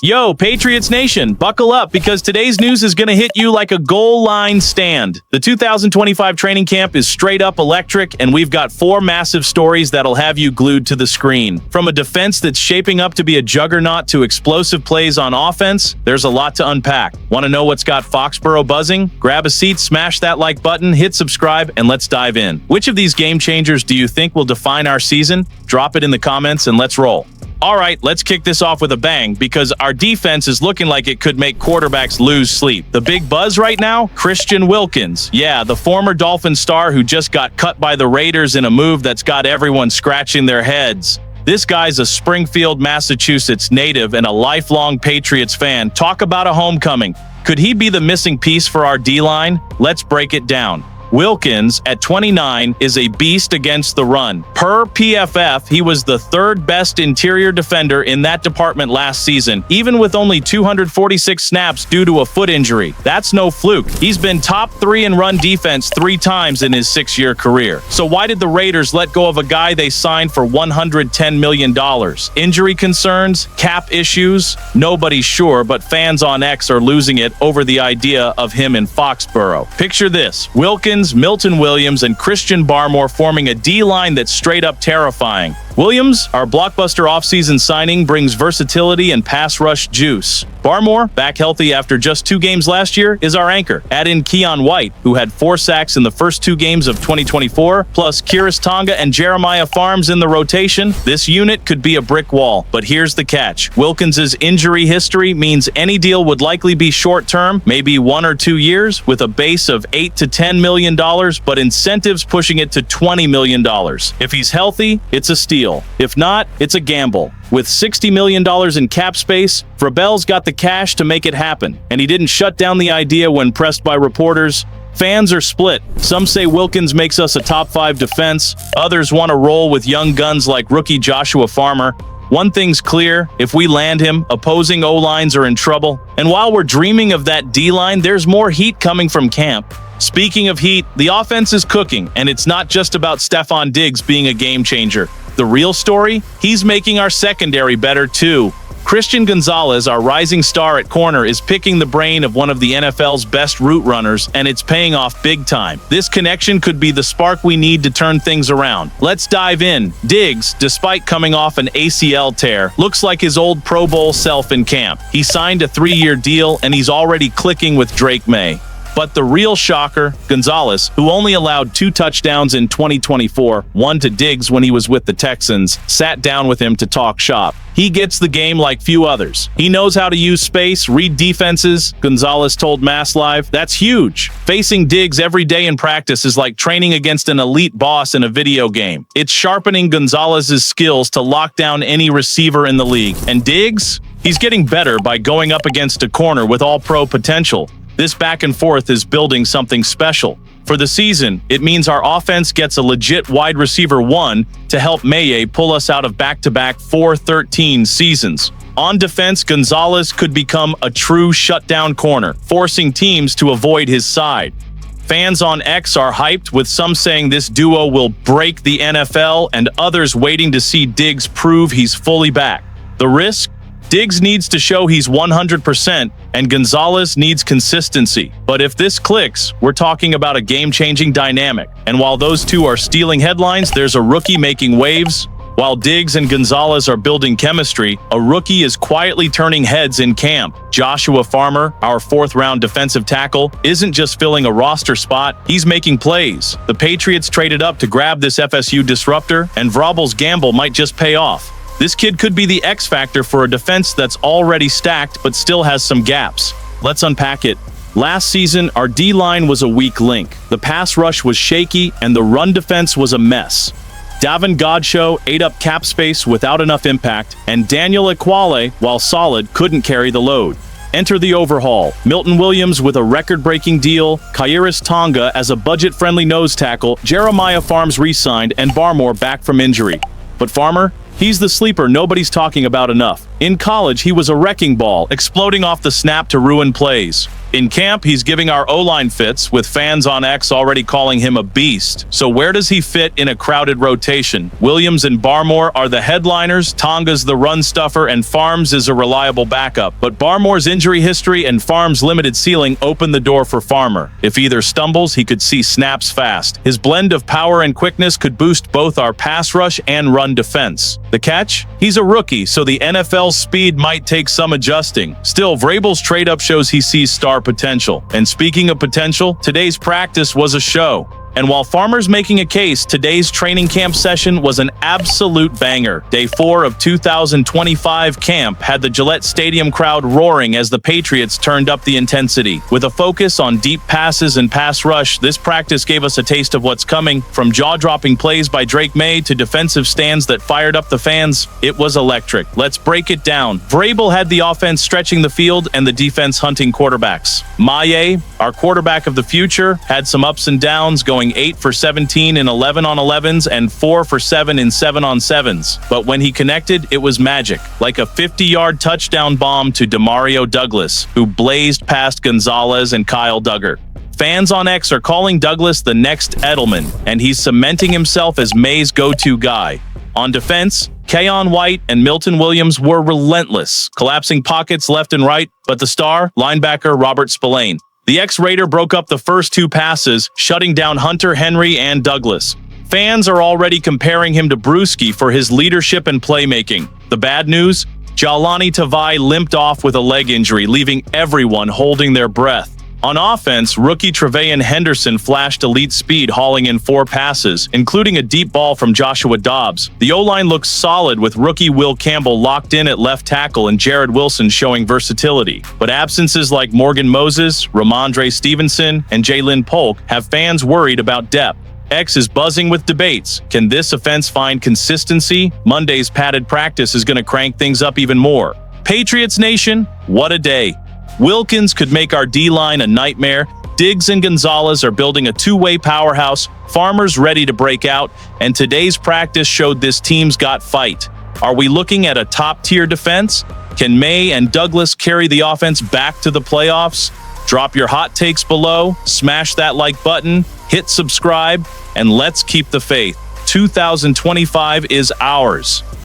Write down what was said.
Yo, Patriots Nation, buckle up because today's news is going to hit you like a goal line stand. The 2025 training camp is straight up electric, and we've got 4 massive stories that'll have you glued to the screen. From a defense that's shaping up to be a juggernaut to explosive plays on offense, there's a lot to unpack. Want to know what's got Foxborough buzzing? Grab a seat, smash that like button, hit subscribe, and let's dive in. Which of these game changers do you think will define our season? Drop it in the comments and let's roll. All right, let's kick this off with a bang because our defense is looking like it could make quarterbacks lose sleep. The big buzz right now? Christian Wilkins. Yeah, the former Dolphins star who just got cut by the Raiders in a move that's got everyone scratching their heads. This guy's a Springfield, Massachusetts native and a lifelong Patriots fan. Talk about a homecoming. Could he be the missing piece for our D-line? Let's break it down. Wilkins, at 29, is a beast against the run. Per PFF, he was the 3rd best interior defender in that department last season, even with only 246 snaps due to a foot injury. That's no fluke. He's been top 3 in run defense 3 times in his 6-year career. So why did the Raiders let go of a guy they signed for $110 million? Injury concerns? Cap issues? Nobody's sure, but fans on X are losing it over the idea of him in Foxborough. Picture this: Wilkins, Milton Williams, and Christian Barmore forming a D-line that's straight up terrifying. Williams, our blockbuster offseason signing, brings versatility and pass rush juice. Barmore, back healthy after just 2 games last year, is our anchor. Add in Keon White, who had 4 sacks in the first 2 games of 2024, plus Kiris Tonga and Jeremiah Farms in the rotation. This unit could be a brick wall, but here's the catch. Wilkins' injury history means any deal would likely be short-term, maybe 1 or 2 years, with a base of $8 to $10 million, but incentives pushing it to $20 million. If he's healthy, it's a steal. If not, it's a gamble. With $60 million in cap space, Vrabel's got the cash to make it happen, and he didn't shut down the idea when pressed by reporters. Fans are split. Some say Wilkins makes us a top 5 defense. Others want to roll with young guns like rookie Joshua Farmer. One thing's clear: if we land him, opposing O-lines are in trouble. And while we're dreaming of that D-line, there's more heat coming from camp. Speaking of heat, the offense is cooking, and it's not just about Stefon Diggs being a game changer. The real story? He's making our secondary better too. Christian Gonzalez, our rising star at corner, is picking the brain of one of the NFL's best route runners, and it's paying off big time. This connection could be the spark we need to turn things around. Let's dive in. Diggs, despite coming off an ACL tear, looks like his old Pro Bowl self in camp. He signed a 3-year deal, and he's already clicking with Drake May. But the real shocker, Gonzalez, who only allowed 2 touchdowns in 2024, one to Diggs when he was with the Texans, sat down with him to talk shop. He gets the game like few others. He knows how to use space, read defenses, Gonzalez told Mass Live. That's huge. Facing Diggs every day in practice is like training against an elite boss in a video game. It's sharpening Gonzalez's skills to lock down any receiver in the league. And Diggs? He's getting better by going up against a corner with all-pro potential. This back and forth is building something special. For the season, it means our offense gets a legit wide receiver 1 to help Maye pull us out of back-to-back 4-13 seasons. On defense, Gonzalez could become a true shutdown corner, forcing teams to avoid his side. Fans on X are hyped, with some saying this duo will break the NFL and others waiting to see Diggs prove he's fully back. The risk? Diggs needs to show he's 100%, and Gonzalez needs consistency. But if this clicks, we're talking about a game-changing dynamic. And while those two are stealing headlines, there's a rookie making waves. While Diggs and Gonzalez are building chemistry, a rookie is quietly turning heads in camp. Joshua Farmer, our 4th-round defensive tackle, isn't just filling a roster spot, he's making plays. The Patriots traded up to grab this FSU disruptor, and Vrabel's gamble might just pay off. This kid could be the X factor for a defense that's already stacked but still has some gaps. Let's unpack it. Last season, our D-line was a weak link. The pass rush was shaky, and the run defense was a mess. Davin Godchaux ate up cap space without enough impact, and Daniel Ekuale, while solid, couldn't carry the load. Enter the overhaul. Milton Williams with a record-breaking deal, Kiris Tonga as a budget-friendly nose tackle, Jeremiah Farms re-signed, and Barmore back from injury. But Farmer? He's the sleeper nobody's talking about enough. In college, he was a wrecking ball, exploding off the snap to ruin plays. In camp, he's giving our O-line fits, with fans on X already calling him a beast. So where does he fit in a crowded rotation? Williams and Barmore are the headliners, Tonga's the run stuffer, and Farms is a reliable backup. But Barmore's injury history and Farms' limited ceiling open the door for Farmer. If either stumbles, he could see snaps fast. His blend of power and quickness could boost both our pass rush and run defense. The catch? He's a rookie, so the NFL's speed might take some adjusting. Still, Vrabel's trade-up shows he sees star potential. And speaking of potential, today's practice was a show. And while Farmer's making a case, today's training camp session was an absolute banger. Day 4 of 2025 camp had the Gillette Stadium crowd roaring as the Patriots turned up the intensity. With a focus on deep passes and pass rush, this practice gave us a taste of what's coming. From jaw-dropping plays by Drake May to defensive stands that fired up the fans, it was electric. Let's break it down. Vrabel had the offense stretching the field and the defense hunting quarterbacks. Maye, our quarterback of the future, had some ups and downs, going 8 for 17 in 11-on-11s and 4 for 7 in 7-on-7s. But when he connected, it was magic. Like a 50-yard touchdown bomb to Demario Douglas, who blazed past Gonzalez and Kyle Duggar. Fans on X are calling Douglas the next Edelman, and he's cementing himself as May's go-to guy. On defense, Keon White and Milton Williams were relentless, collapsing pockets left and right, but the star, linebacker Robert Spillane. The ex-Raider broke up the first 2 passes, shutting down Hunter Henry and Douglas. Fans are already comparing him to Brewski for his leadership and playmaking. The bad news? Jalani Tavai limped off with a leg injury, leaving everyone holding their breath. On offense, rookie Trevayon Henderson flashed elite speed, hauling in 4 passes, including a deep ball from Joshua Dobbs. The O-line looks solid, with rookie Will Campbell locked in at left tackle and Jared Wilson showing versatility. But absences like Morgan Moses, Ramondre Stevenson, and Jalen Polk have fans worried about depth. X is buzzing with debates. Can this offense find consistency? Monday's padded practice is going to crank things up even more. Patriots Nation, what a day. Wilkins could make our D-line a nightmare. Diggs and Gonzalez are building a two-way powerhouse. Farmer's ready to break out, and today's practice showed this team's got fight. Are we looking at a top-tier defense? Can May and Douglas carry the offense back to the playoffs? Drop your hot takes below, smash that like button, hit subscribe, and let's keep the faith. 2025 is ours.